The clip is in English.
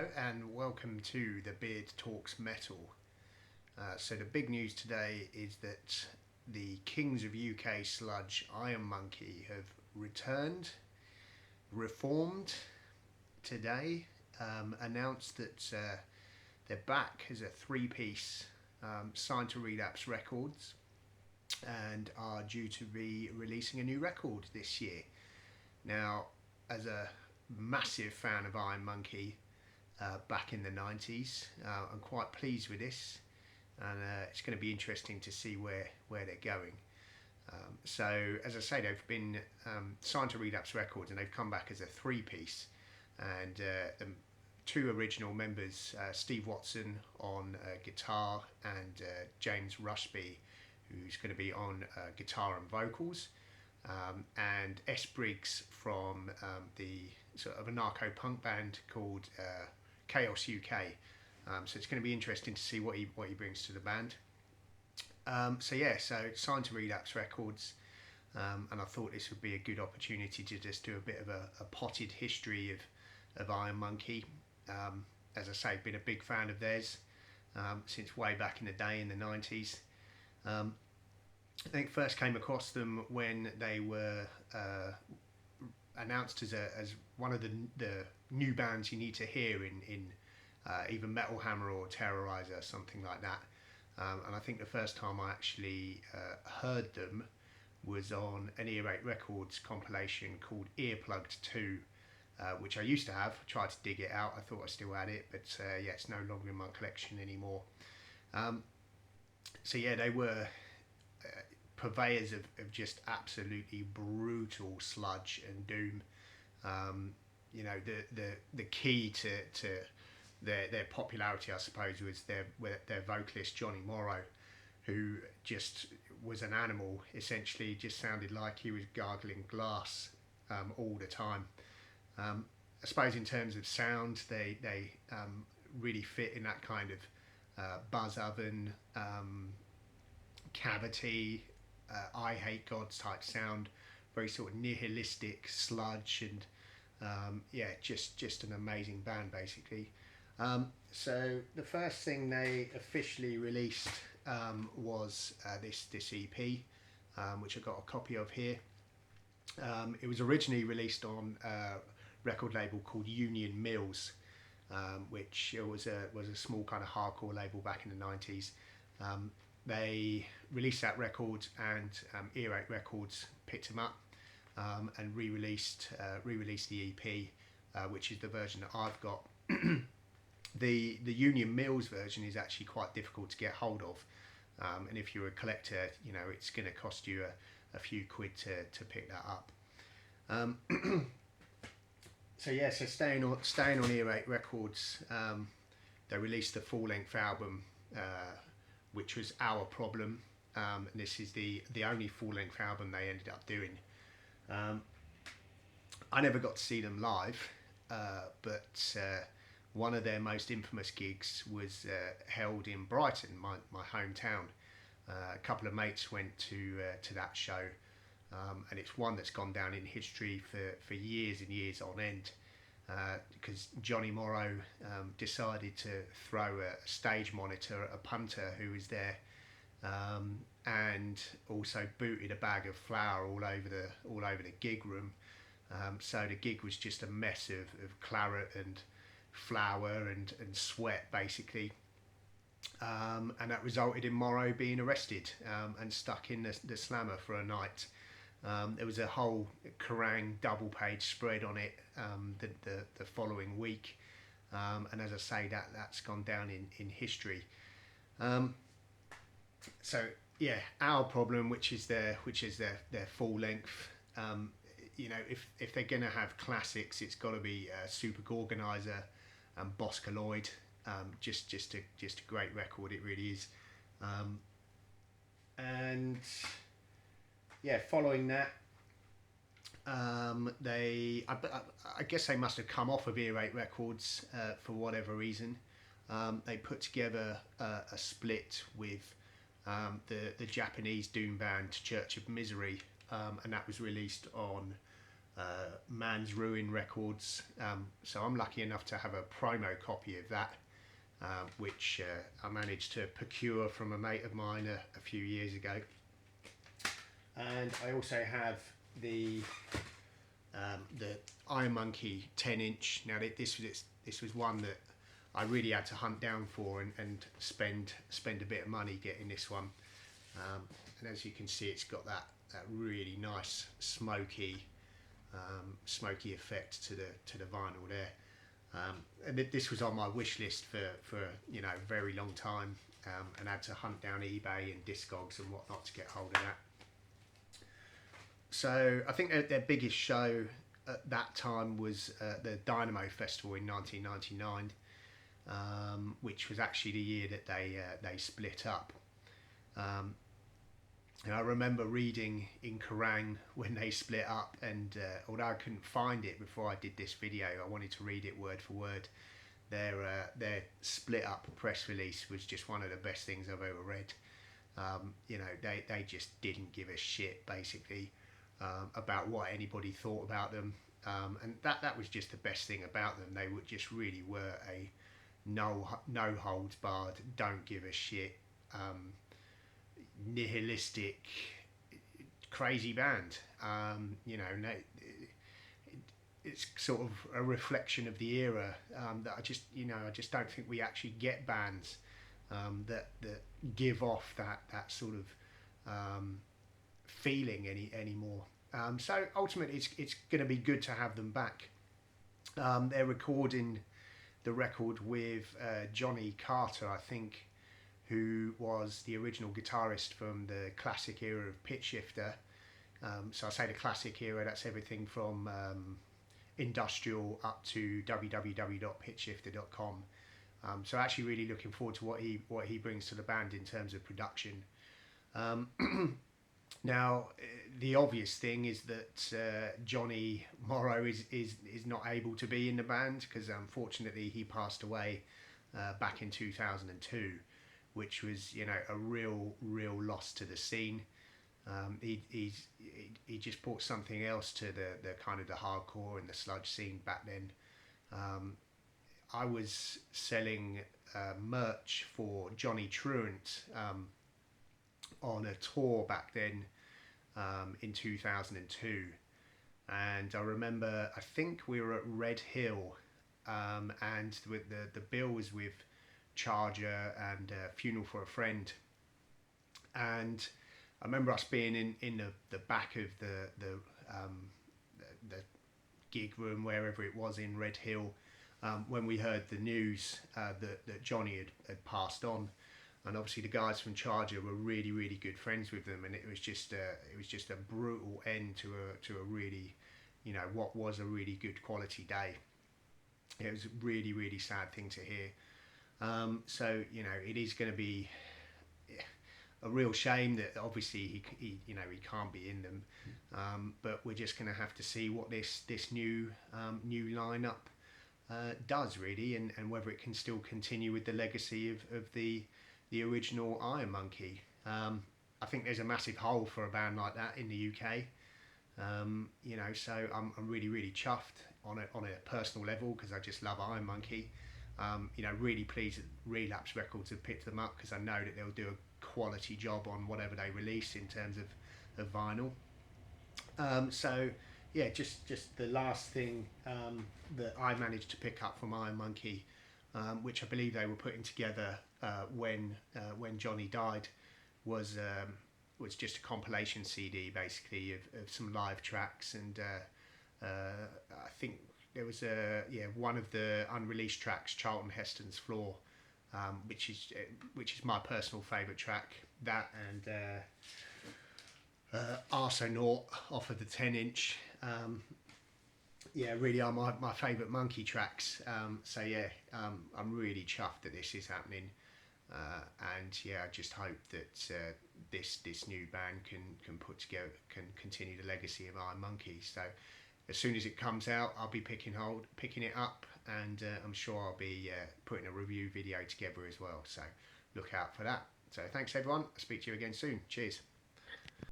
Hello and welcome to The Beard Talks Metal. So the big news today is that the Kings of UK sludge Iron Monkey have returned, reformed today, announced that they're back as a three-piece signed to Relapse Records and are due to be releasing a new record this year. Now, as a massive fan of Iron Monkey back in the 90s, I'm quite pleased with this, and it's going to be interesting to see where they're going. So, as I say, they've been signed to Relapse Records and they've come back as a three-piece, and the two original members, Steve Watson on guitar and James Rushby, who's going to be on guitar and vocals, and S. Briggs from the sort of anarcho punk band called Chaos UK. So it's going to be interesting to see what he brings to the band. So signed to Relapse Records, and I thought this would be a good opportunity to just do a bit of a potted history of Iron Monkey. As I say, been a big fan of theirs since way back in the day in the 90s. I think first came across them when they were announced as one of the new bands you need to hear in either Metal Hammer or Terrorizer, something like that. And I think the first time I actually heard them was on an Earache Records compilation called Earplugged 2, which I used to have. I tried to dig it out. I thought I still had it, but it's no longer in my collection anymore. They were purveyors of just absolutely brutal sludge and doom. The key to their popularity, I suppose, was their vocalist Johnny Morrow, who just was an animal. Essentially, just sounded like he was gargling glass all the time. I suppose in terms of sound, they really fit in that kind of buzz oven, cavity, I Hate Gods type sound, very sort of nihilistic sludge, and just an amazing band basically. So the first thing they officially released was this EP, which I got a copy of here. It was originally released on a record label called Union Mills, which was a small kind of hardcore label back in the 90s. They released that record, and Earache Records picked them up and re-released the EP, which is the version that I've got. The Union Mills version is actually quite difficult to get hold of, and if you're a collector, it's going to cost you a few quid to pick that up. So staying on Earache Records, they released the full-length album, which was Our Problem. And this is the only full-length album they ended up doing. I never got to see them live, but one of their most infamous gigs was held in Brighton, my hometown. A couple of mates went to that show, and it's one that's gone down in history for years and years on end, because Johnny Morrow decided to throw a stage monitor at a punter who was there, and also booted a bag of flour all over the gig room. So the gig was just a mess of claret and flour and sweat basically, and that resulted in Morrow being arrested and stuck in the slammer for a night. There was a whole Kerrang double page spread on it the following week, and as I say, that's gone down in history. Our Problem, which is their full length. If they're gonna have classics, it's got to be Super Gorganizer and Boscaloid. Just a great record, it really is. Following that, I guess they must have come off of Earache Records for whatever reason. They put together a split with the Japanese doom band Church of Misery, and that was released on Man's Ruin Records. So I'm lucky enough to have a promo copy of that, which I managed to procure from a mate of mine a few years ago. And I also have the Iron Monkey 10-inch. Now this was one that I really had to hunt down for and spend a bit of money getting this one. And as you can see, it's got that really nice smoky effect to the vinyl there. And this was on my wish list for you know, a very long time, and had to hunt down eBay and Discogs and whatnot to get hold of that. So I think their biggest show at that time was the Dynamo Festival in 1999, which was actually the year that they split up. And I remember reading in Kerrang when they split up, and although I couldn't find it before I did this video, I wanted to read it word for word. Their split up press release was just one of the best things I've ever read. You know, they just didn't give a shit basically about what anybody thought about them, and that was just the best thing about them. They just really were a no holds barred, don't give a shit, nihilistic, crazy band. You know, it's sort of a reflection of the era, that I just don't think we actually get bands that give off that sort of feeling anymore. So ultimately, it's going to be good to have them back. They're recording the record with Johnny Carter, I think, who was the original guitarist from the classic era of Pitch Shifter. So I say the classic era, that's everything from industrial up to www.pitchshifter.com. So actually really looking forward to what he brings to the band in terms of production. Now, the obvious thing is that Johnny Morrow is not able to be in the band because unfortunately he passed away back in 2002, which was, you know, a real loss to the scene. He just brought something else to the kind of the hardcore and the sludge scene back then. I was selling merch for Johnny Truant on a tour back then in 2002, and I remember, I think we were at Red Hill, and with the bill was with Charger and Funeral for a Friend, and I remember us being in the back of the gig room, wherever it was in Red Hill, when we heard the news that Johnny had passed on. And obviously the guys from Charger were really good friends with them, and it was just a brutal end to a really, you know, what was a really good quality day. It was a really sad thing to hear. So, you know, it is going to be a real shame that obviously he can't be in them, but we're just going to have to see what this new lineup does really, and whether it can still continue with the legacy of the original Iron Monkey. I think there's a massive hole for a band like that in the UK. You know, so I'm really chuffed on a personal level because I just love Iron Monkey. You know, really pleased that Relapse Records have picked them up because I know that they'll do a quality job on whatever they release in terms of vinyl. So yeah, just the last thing that I managed to pick up from Iron Monkey, which I believe they were putting together when Johnny died, was just a compilation CD basically of some live tracks, and I think there was one of the unreleased tracks, Charlton Heston's Floor, which is my personal favourite track. That and Arsonaut off of the 10-inch. Yeah, really are my favourite Monkey tracks. So yeah, I'm really chuffed that this is happening, and yeah, I just hope that this new band can continue the legacy of Iron Monkey. So as soon as it comes out, I'll be picking it up, and I'm sure I'll be putting a review video together as well. So look out for that. So thanks everyone. I'll speak to you again soon. Cheers.